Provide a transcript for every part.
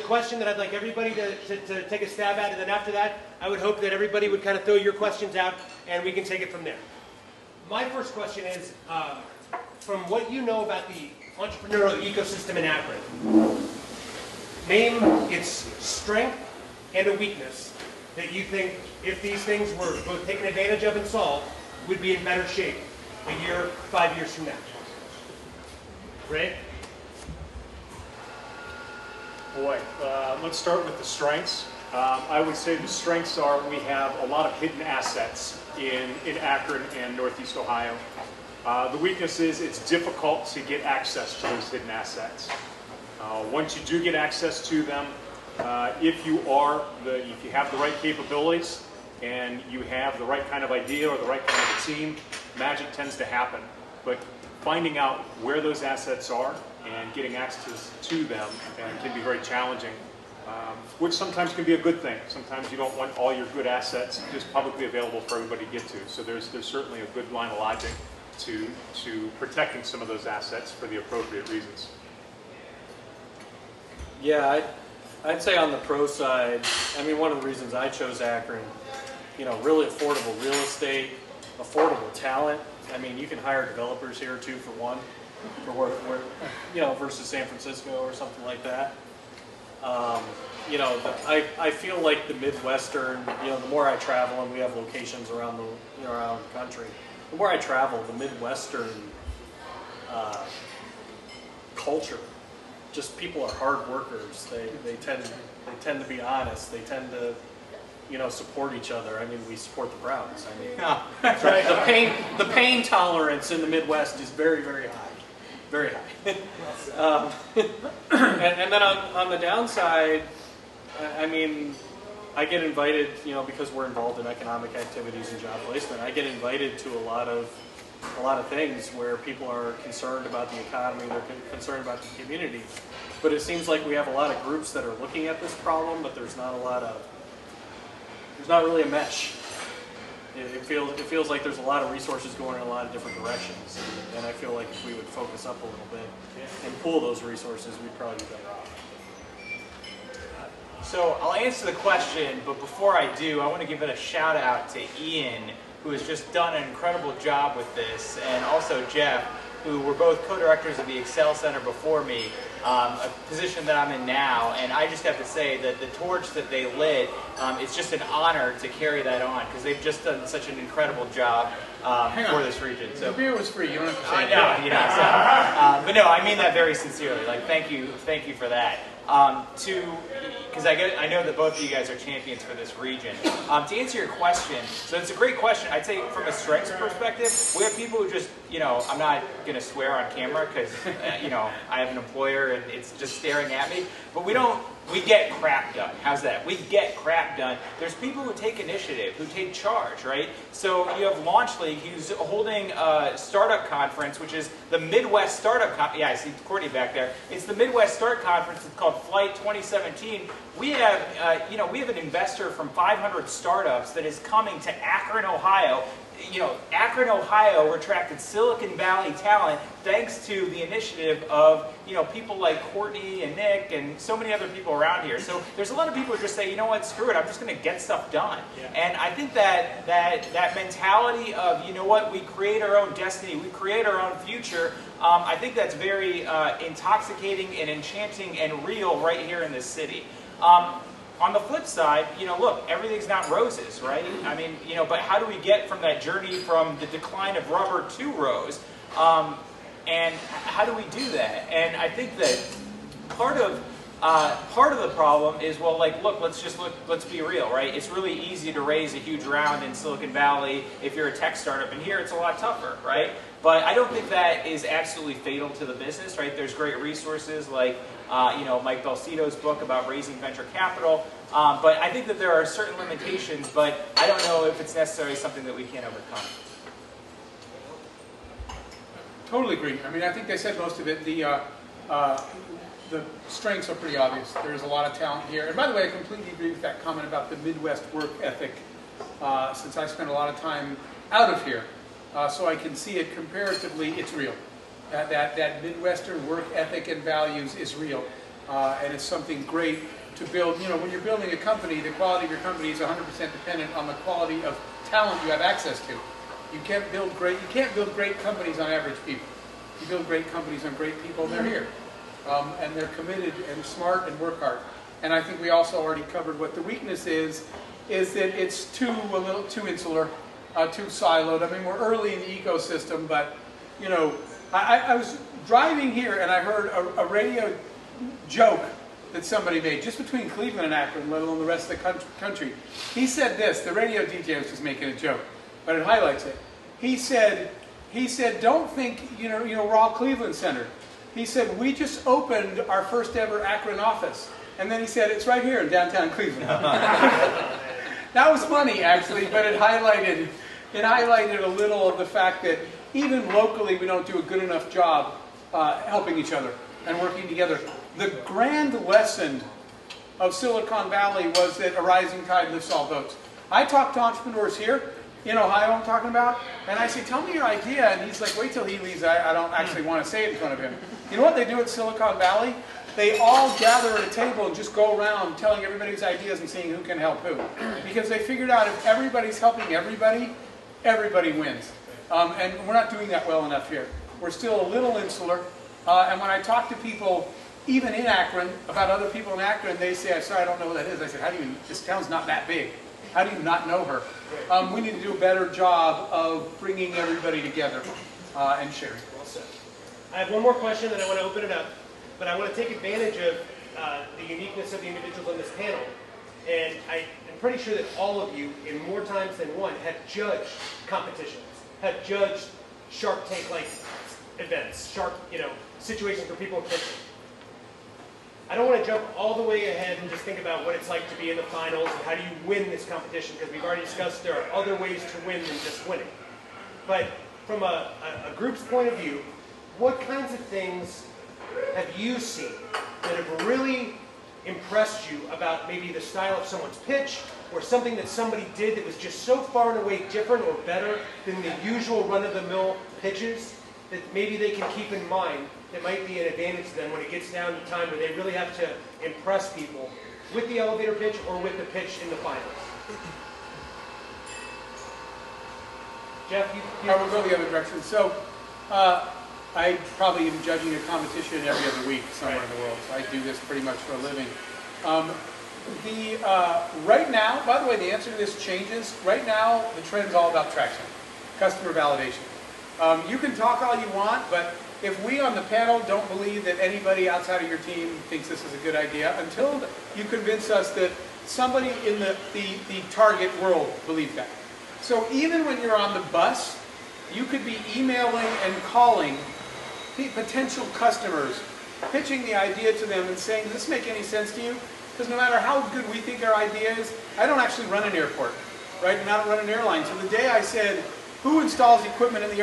question that I'd like everybody to take a stab at, and then after that, I would hope that everybody would kind of throw your questions out, and we can take it from there. My first question is, from what you know about the entrepreneurial ecosystem in Akron, name its strength and a weakness that you think, if these things were both taken advantage of and solved, would be in better shape a year, 5 years from now. Ray? Boy, let's start with the strengths. I would say the strengths are we have a lot of hidden assets in Akron and Northeast Ohio. The weakness is it's difficult to get access to those hidden assets. Once you do get access to them, if you have the right capabilities and you have the right kind of idea or the right kind of team, magic tends to happen. But finding out where those assets are and getting access to them can be very challenging, which sometimes can be a good thing. Sometimes you don't want all your good assets just publicly available for everybody to get to. So there's certainly a good line of logic to protecting some of those assets for the appropriate reasons. Yeah, I'd say on the pro side, I mean, one of the reasons I chose Akron, really affordable real estate, affordable talent. I mean, you can hire developers here 2 for 1, versus San Francisco or something like that. I feel like the Midwestern, the more I travel, and we have locations around around the country, the more I travel, the Midwestern culture, just people are hard workers. They tend to be honest. They tend to support each other. I mean, we support the Browns. I mean, that's right. The pain tolerance in the Midwest is very, very high. Very high. And then on the downside, I mean, I get invited, because we're involved in economic activities and job placement, I get invited to a lot of things where people are concerned about the economy, they're concerned about the community. But it seems like we have a lot of groups that are looking at this problem, but there's not really a mesh. It feels like there's a lot of resources going in a lot of different directions, and I feel like if we would focus up a little bit and pool those resources, we'd probably be better off. So I'll answer the question, but before I do, I want to give it a shout out to Ian, who has just done an incredible job with this, and also Jeff, who were both co-directors of the Excel Center before me, a position that I'm in now. And I just have to say that the torch that they lit, it's just an honor to carry that on, because they've just done such an incredible job for this region. So the beer was free. You don't have to say I know, but no, I mean that very sincerely. Like, thank you for that. Because I know that both of you guys are champions for this region. To answer your question, so it's a great question. I'd say from a strengths perspective, we have people who just, I'm not going to swear on camera because, I have an employer and it's just staring at me, but we get crap done. How's that? We get crap done. There's people who take initiative, who take charge, right? So you have Launch League, who's holding a startup conference, which is the Midwest Startup Conference. Yeah, I see Courtney back there. It's the Midwest Startup Conference. It's called Flight 2017. We have, we have an investor from 500 startups that is coming to Akron, Ohio. Akron, Ohio attracted Silicon Valley talent thanks to the initiative of, people like Courtney and Nick and so many other people around here. So there's a lot of people who just say, screw it, I'm just going to get stuff done. Yeah. And I think that mentality of, we create our own destiny, we create our own future, I think that's very intoxicating and enchanting and real right here in this city. On the flip side, look, everything's not roses, right? I mean, but how do we get from that journey from the decline of rubber to rose? And how do we do that? And I think that part of the problem is, let's be real, right? It's really easy to raise a huge round in Silicon Valley if you're a tech startup, and here it's a lot tougher, right? But I don't think that is absolutely fatal to the business, right? There's great resources like, Mike Belsito's book about raising venture capital. But I think that there are certain limitations, but I don't know if it's necessarily something that we can overcome. Totally agree. I mean, I think they said most of it. The strengths are pretty obvious. There's a lot of talent here. And by the way, I completely agree with that comment about the Midwest work ethic, since I spent a lot of time out of here. So I can see it comparatively, it's real. That Midwestern work ethic and values is real. And it's something great to build, you know, when you're building a company, the quality of your company is 100% dependent on the quality of talent you have access to. You can't build great companies on average people. You build great companies on great people, and they're here. And they're committed and smart and work hard. And I think we also already covered what the weakness is that it's a little too insular, too siloed. I mean, we're early in the ecosystem, but, you know, I was driving here and I heard a radio joke that somebody made just between Cleveland and Akron, let alone the rest of the country. He said this, the radio DJ was just making a joke, but it highlights it. He said, don't think, you know, we're all Cleveland centered. He said, we just opened our first ever Akron office. And then he said, it's right here in downtown Cleveland. That was funny, actually, but it highlighted a little of the fact that even locally we don't do a good enough job helping each other and working together. The grand lesson of Silicon Valley was that a rising tide lifts all boats. I talk to entrepreneurs here in Ohio, I'm talking about, and I say, tell me your idea, and he's like, wait till he leaves, I don't actually want to say it in front of him. You know what they do at Silicon Valley? They all gather at a table and just go around telling everybody's ideas and seeing who can help who. Because they figured out if everybody's helping everybody, everybody wins. And we're not doing that well enough here. We're still a little insular, and when I talk to people, even in Akron, about other people in Akron, they say, I'm sorry, I don't know who that is. I said, this town's not that big. How do you not know her? We need to do a better job of bringing everybody together and sharing. Well said. I have one more question, then I want to open it up. But I want to take advantage of the uniqueness of the individuals on this panel. And I'm pretty sure that all of you, in more times than one, have judged competitions, have judged Shark Tank-like events, situations where people are pitching. I don't want to jump all the way ahead and just think about what it's like to be in the finals and how do you win this competition, because we've already discussed there are other ways to win than just winning. But from a group's point of view, what kinds of things have you seen that have really impressed you about maybe the style of someone's pitch or something that somebody did that was just so far and away different or better than the usual run-of-the-mill pitches that maybe they can keep in mind that might be an advantage to them when it gets down to time where they really have to impress people with the elevator pitch or with the pitch in the finals? Jeff, I will go the other direction. So, I probably am judging a competition every other week somewhere in the world. So I do this pretty much for a living. Right now, by the way, the answer to this changes. Right now, the trend's all about traction, customer validation. You can talk all you want, but if we on the panel don't believe that anybody outside of your team thinks this is a good idea, until you convince us that somebody in the target world believes that. So even when you're on the bus, you could be emailing and calling potential customers, pitching the idea to them and saying, does this make any sense to you? Because no matter how good we think our idea is, I don't actually run an airport, right? And I don't run an airline. So the day I said, who installs equipment in the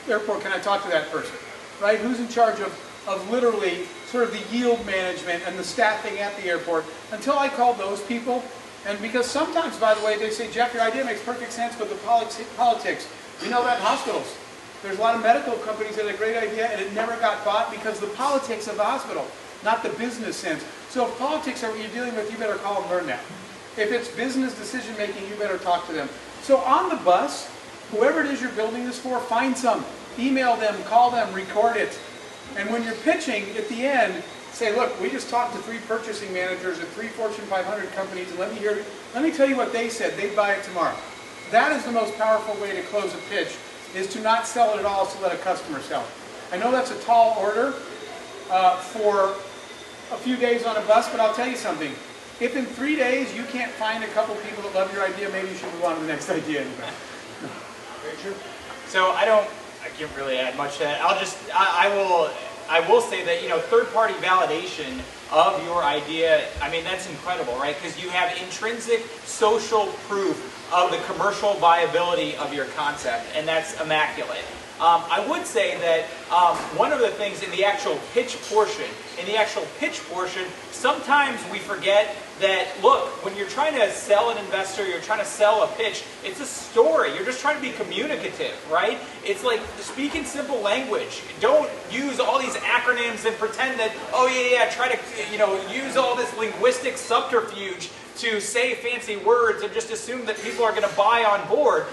airport, can I talk to that person, right? Who's in charge of literally sort of the yield management and the staffing at the airport? Until I called those people, and because sometimes, by the way, they say, Jeff, your idea makes perfect sense, but the politics, we know that in hospitals. There's a lot of medical companies that had a great idea and it never got bought because the politics of the hospital, not the business sense. So if politics are what you're dealing with, you better call and learn that. If it's business decision making, you better talk to them. So on the bus, whoever it is you're building this for, find some, email them, call them, record it. And when you're pitching, at the end, say, look, we just talked to 3 purchasing managers at 3 Fortune 500 companies, and let me tell you what they said. They'd buy it tomorrow. That is the most powerful way to close a pitch, is to not sell it at all, to let a customer sell it. I know that's a tall order for a few days on a bus, but I'll tell you something. If in 3 days you can't find a couple people that love your idea, maybe you should move on to the next idea. Very true. So I can't really add much to that. I will say that, third-party validation of your idea, I mean, that's incredible, right? Because you have intrinsic social proof of the commercial viability of your concept, and that's immaculate. I would say that one of the things in the actual pitch portion, sometimes we forget that, look, when you're trying to sell an investor, you're trying to sell a pitch, it's a story. You're just trying to be communicative, right? It's like, speak in simple language. Don't use all these acronyms and pretend that, oh yeah, try to, use all this linguistic subterfuge to say fancy words and just assume that people are going to buy on board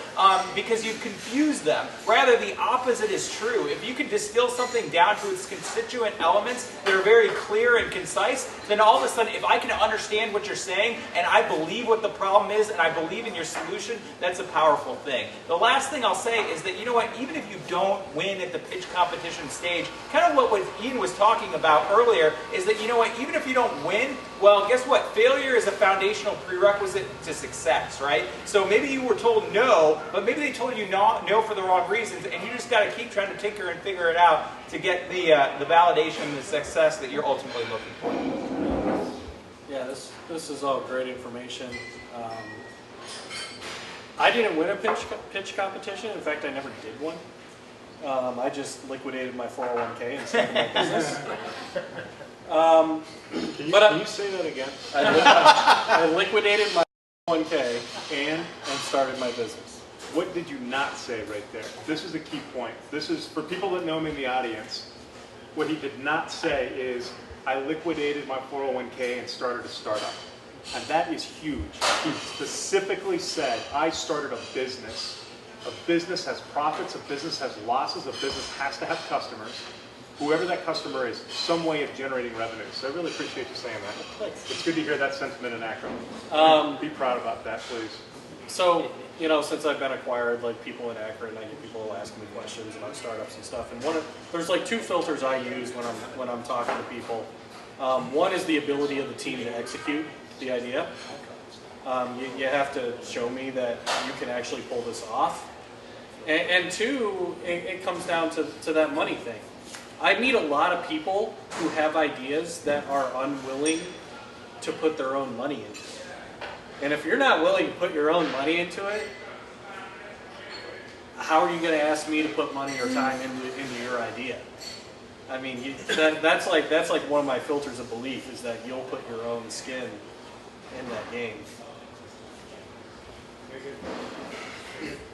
because you've confused them. Rather, the opposite is true. If you can distill something down to its constituent elements that are very clear and concise, then all of a sudden, if I can understand what you're saying and I believe what the problem is and I believe in your solution, that's a powerful thing. The last thing I'll say is that, you know what, even if you don't win at the pitch competition stage, kind of what Ian was talking about earlier is that, you know what, even if you don't win, well, guess what? Failure is a foundational prerequisite to success, right? So maybe you were told no, but maybe they told you no for the wrong reasons, and you just got to keep trying to tinker and figure it out to get the validation, the success that you're ultimately looking for. Yeah, this is all great information. I didn't win a pitch competition. In fact, I never did one. I just liquidated my 401k and started my business. Can you say that again? I liquidated my 401k and started my business. What did you not say right there? This is a key point. This is, for people that know me in the audience, what he did not say is, I liquidated my 401k and started a startup. And that is huge. He specifically said, I started a business. A business has profits, a business has losses, a business has to have customers. Whoever that customer is, some way of generating revenue. So I really appreciate you saying that. It's good to hear that sentiment in Akron. Be proud about that, please. So, since I've been acquired, like people in Akron, I get people asking me questions about startups and stuff. And there's like two filters I use when I'm talking to people. One is the ability of the team to execute the idea. You have to show me that you can actually pull this off. And two, it comes down to that money thing. I meet a lot of people who have ideas that are unwilling to put their own money into it. And if you're not willing to put your own money into it, how are you going to ask me to put money or time into your idea? I mean, that's like one of my filters of belief, is that you'll put your own skin in that game.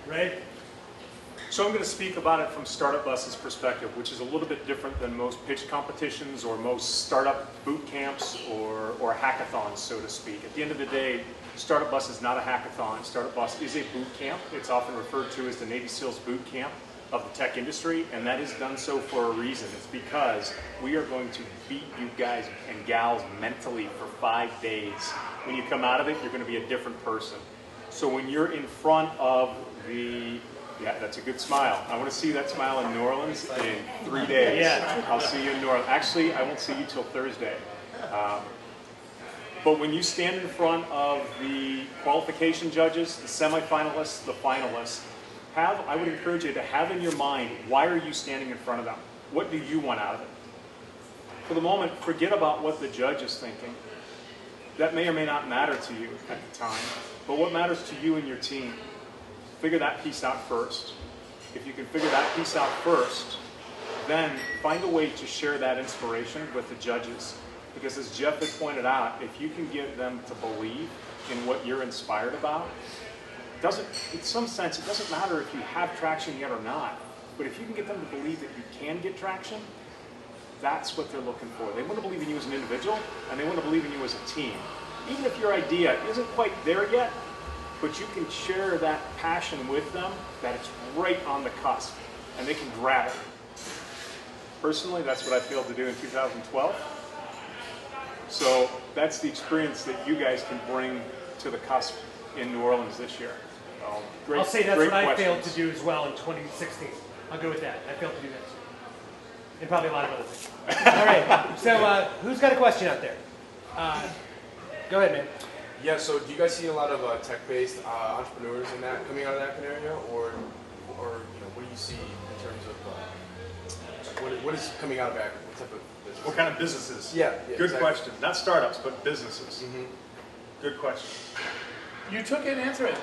Right? So I'm going to speak about it from StartupBus's perspective, which is a little bit different than most pitch competitions or most startup boot camps or hackathons, so to speak. At the end of the day, StartupBus is not a hackathon. StartupBus is a boot camp. It's often referred to as the Navy SEALs boot camp of the tech industry, and that is done so for a reason. It's because we are going to beat you guys and gals mentally for 5 days. When you come out of it, you're going to be a different person. So when you're in front of yeah, that's a good smile. I want to see that smile in New Orleans in 3 days. Yeah. I'll see you in New Orleans. Actually, I won't see you till Thursday. But when you stand in front of the qualification judges, the semifinalists, the finalists, I would encourage you to have in your mind, why are you standing in front of them? What do you want out of it? For the moment, forget about what the judge is thinking. That may or may not matter to you at the time. But what matters to you and your team? Figure that piece out first. If you can figure that piece out first, then find a way to share that inspiration with the judges. Because as Jeff had pointed out, if you can get them to believe in what you're inspired about, in some sense, it doesn't matter if you have traction yet or not. But if you can get them to believe that you can get traction, that's what they're looking for. They want to believe in you as an individual, and they want to believe in you as a team. Even if your idea isn't quite there yet, but you can share that passion with them, that it's right on the cusp, and they can grab it. Personally, that's what I failed to do in 2012. So that's the experience that you guys can bring to the cusp in New Orleans this year. I'll say that's what I failed to do as well in 2016. I'll go with that. I failed to do that. And probably a lot of other things. All right. So who's got a question out there? Go ahead, man. Yeah, so do you guys see a lot of tech-based entrepreneurs in that coming out of the Akron area, or what do you see in terms of what is coming out of Akron? What type of business? What kind of businesses? Yeah, Good exactly. question. Not startups, but businesses. Mm-hmm. Good question. You took it, answer it.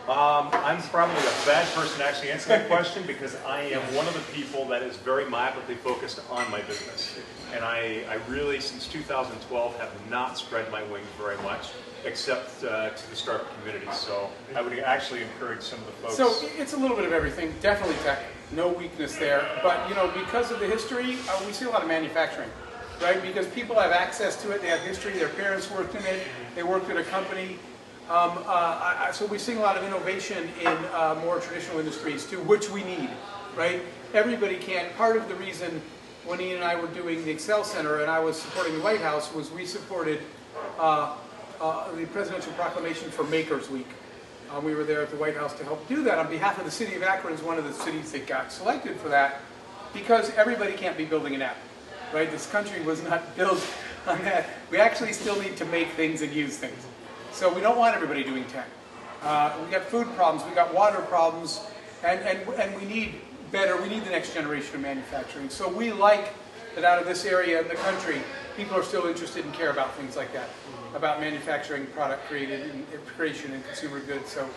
I'm probably a bad person to actually answer that question because I am one of the people that is very myopically focused on my business. And I really, since 2012, have not spread my wings very much, except to the startup community. So I would actually encourage some of the folks. So it's a little bit of everything, definitely tech, no weakness there. But you know, because of the history, we see a lot of manufacturing, right? Because people have access to it, they have history, their parents worked in it, they worked at a company. So we're seeing a lot of innovation in more traditional industries too, which we need, right? Everybody can't. Part of the reason when Ian and I were doing the Excel Center and I was supporting the White House was we supported the presidential proclamation for Makers Week. We were there at the White House to help do that on behalf of the City of Akron, is one of the cities that got selected for that, because everybody can't be building an app, right? This country was not built on that. We actually still need to make things and use things. So we don't want everybody doing tech. We got food problems, we got water problems, and we need better, we need the next generation of manufacturing. So we like that out of this area in the country, people are still interested and care about things like that, about manufacturing, product creation and consumer goods. So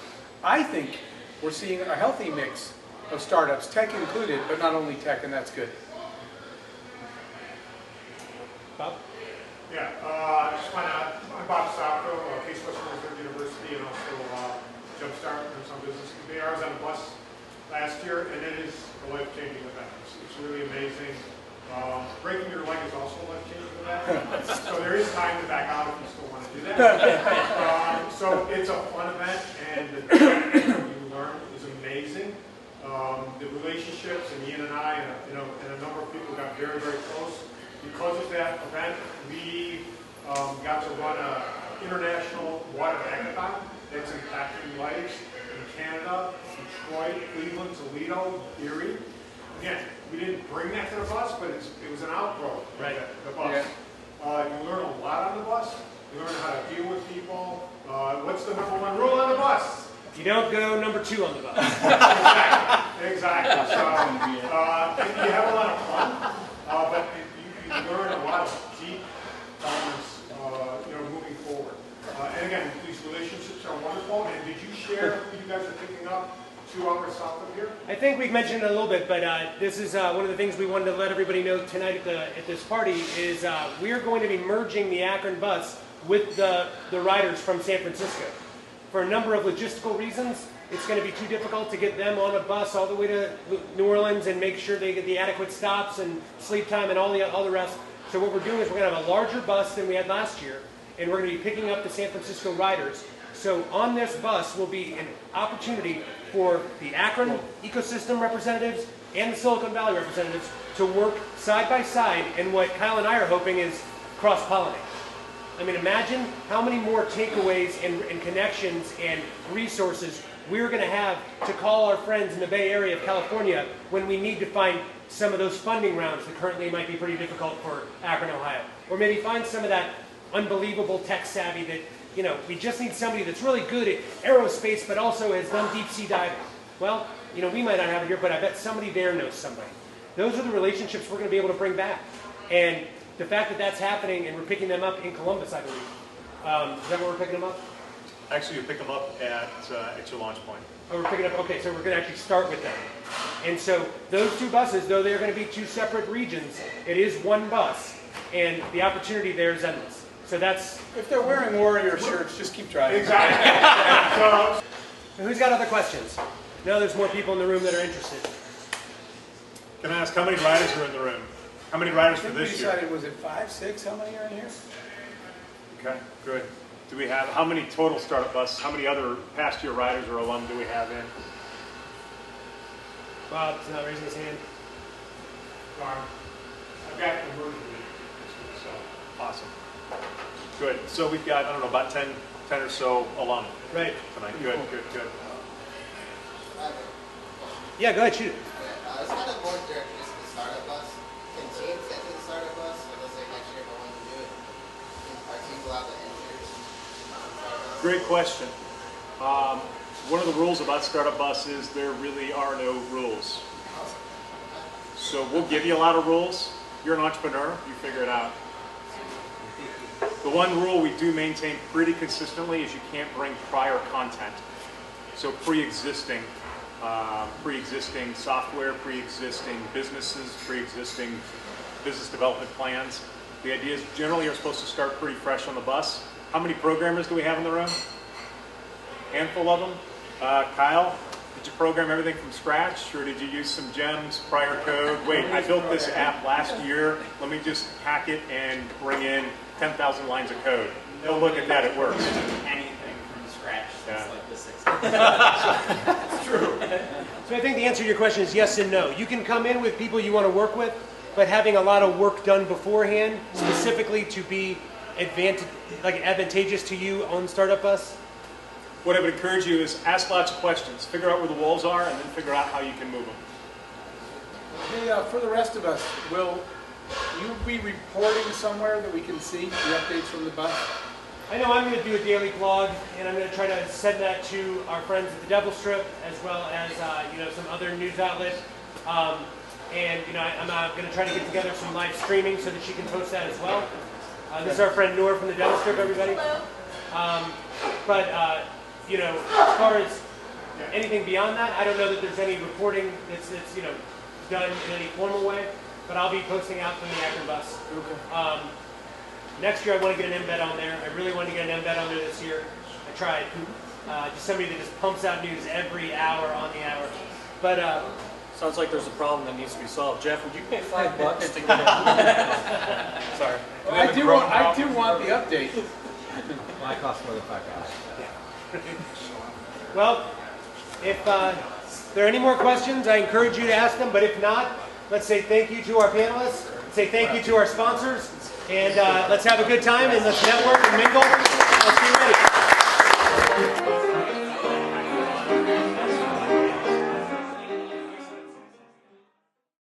I think we're seeing a healthy mix of startups, tech included, but not only tech, and that's good. Bob? Yeah, I just want to, I'm Bob Sacco, Case Western Reserve University, and also Jumpstart and some business. I was on a bus last year, and it is a life-changing event. It's really amazing. Breaking your leg is also a life-changing event. So there is time to back out if you still want to do that. So it's a fun event, and the tech you learn is amazing. The relationships, and Ian and I, and a number of people got very, very close. Because of that event, we got to run an international water hackathon that's impacting lives in Canada, Detroit, Cleveland, Toledo, Erie. Again, we didn't bring that to the bus, but it was an outgrowth of the bus. Yeah. You learn a lot on the bus. You learn how to deal with people. What's the #1 rule on the bus? You don't go #2 on the bus. Exactly. So you have a lot of fun, but you learn a lot of deep elements, moving forward. And again, these relationships are wonderful. And did you share who you guys are picking up 2 hours south of here? I think we've mentioned it a little bit, but this is one of the things we wanted to let everybody know tonight at this party is we are going to be merging the Akron bus with the riders from San Francisco. For a number of logistical reasons, it's going to be too difficult to get them on a bus all the way to New Orleans and make sure they get the adequate stops and sleep time and all the rest. So what we're doing is we're going to have a larger bus than we had last year, and we're going to be picking up the San Francisco riders. So on this bus will be an opportunity for the Akron ecosystem representatives and the Silicon Valley representatives to work side by side in what Kyle and I are hoping is cross-pollinate. I mean, imagine how many more takeaways and connections and resources we're going to have to call our friends in the Bay Area of California when we need to find some of those funding rounds that currently might be pretty difficult for Akron, Ohio. Or maybe find some of that unbelievable tech savvy that, we just need somebody that's really good at aerospace but also has done deep sea diving. Well, we might not have it here, but I bet somebody there knows somebody. Those are the relationships we're going to be able to bring back. And the fact that that's happening and we're picking them up in Columbus, I believe. Is that where we're picking them up? Actually, you pick them up at your launch point. Oh, we're picking up, okay, so we're going to actually start with them. And so those 2 buses, though they're going to be 2 separate regions, it is 1 bus, and the opportunity there is endless. So that's... If they're wearing Warrior shirts, just keep driving. Exactly. Who's got other questions? No, there's more people in the room that are interested. Can I ask how many riders are in the room? How many riders for this year? We decided, was it 5, 6? How many are in here? Okay, good. Do we have, how many total startup bus, how many other past year riders or alum do we have in? Bob's not raising his hand. I've got the word so. Awesome. Good. So we've got, about 10 or so alum right tonight. Good. Yeah, go ahead, shoot it. It's kind of more direct just the startup bus. Can teams get to the startup bus? So let's say next year if I want to do it, are teams allowed to enter? Great question. One of the rules about startup bus is there really are no rules. So we'll give you a lot of rules. You're an entrepreneur, you figure it out. The one rule we do maintain pretty consistently is you can't bring prior content. So pre-existing software, pre-existing businesses, pre-existing business development plans. The ideas generally are supposed to start pretty fresh on the bus. How many programmers do we have in the room? Handful of them. Kyle, did you program everything from scratch, or did you use some gems, prior code? Wait, I built this app last year. Let me just hack it and bring in 10,000 lines of code. Oh, look at that, it works. Anything from scratch since like the 60s. That's true. So I think the answer to your question is yes and no. You can come in with people you want to work with, but having a lot of work done beforehand, specifically to be advantageous to you on StartupBus. What I would encourage you is ask lots of questions. Figure out where the walls are, and then figure out how you can move them. Hey, for the rest of us, will you be reporting somewhere that we can see the updates from the bus? I know I'm going to do a daily blog, and I'm going to try to send that to our friends at the Devil Strip, as well as some other news outlets. I'm going to try to get together some live streaming so that she can post that as well. This is our friend Noor from the Devil Strip, everybody. Hello. As far as anything beyond that, I don't know that there's any reporting that's done in any formal way, but I'll be posting out from the Akron bus. Okay. Next year I want to get an embed on there. I really want to get an embed on there this year. I tried. Just somebody that just pumps out news every hour on the hour. But Sounds like there's a problem that needs to be solved. Jeff, would you pay $5 to get it? Sorry. I do want the update. Well, it costs more than $5. well, if there are any more questions, I encourage you to ask them. But if not, let's say thank you to our panelists. Say thank you to our sponsors. And let's have a good time and let's network and mingle. Let's be ready.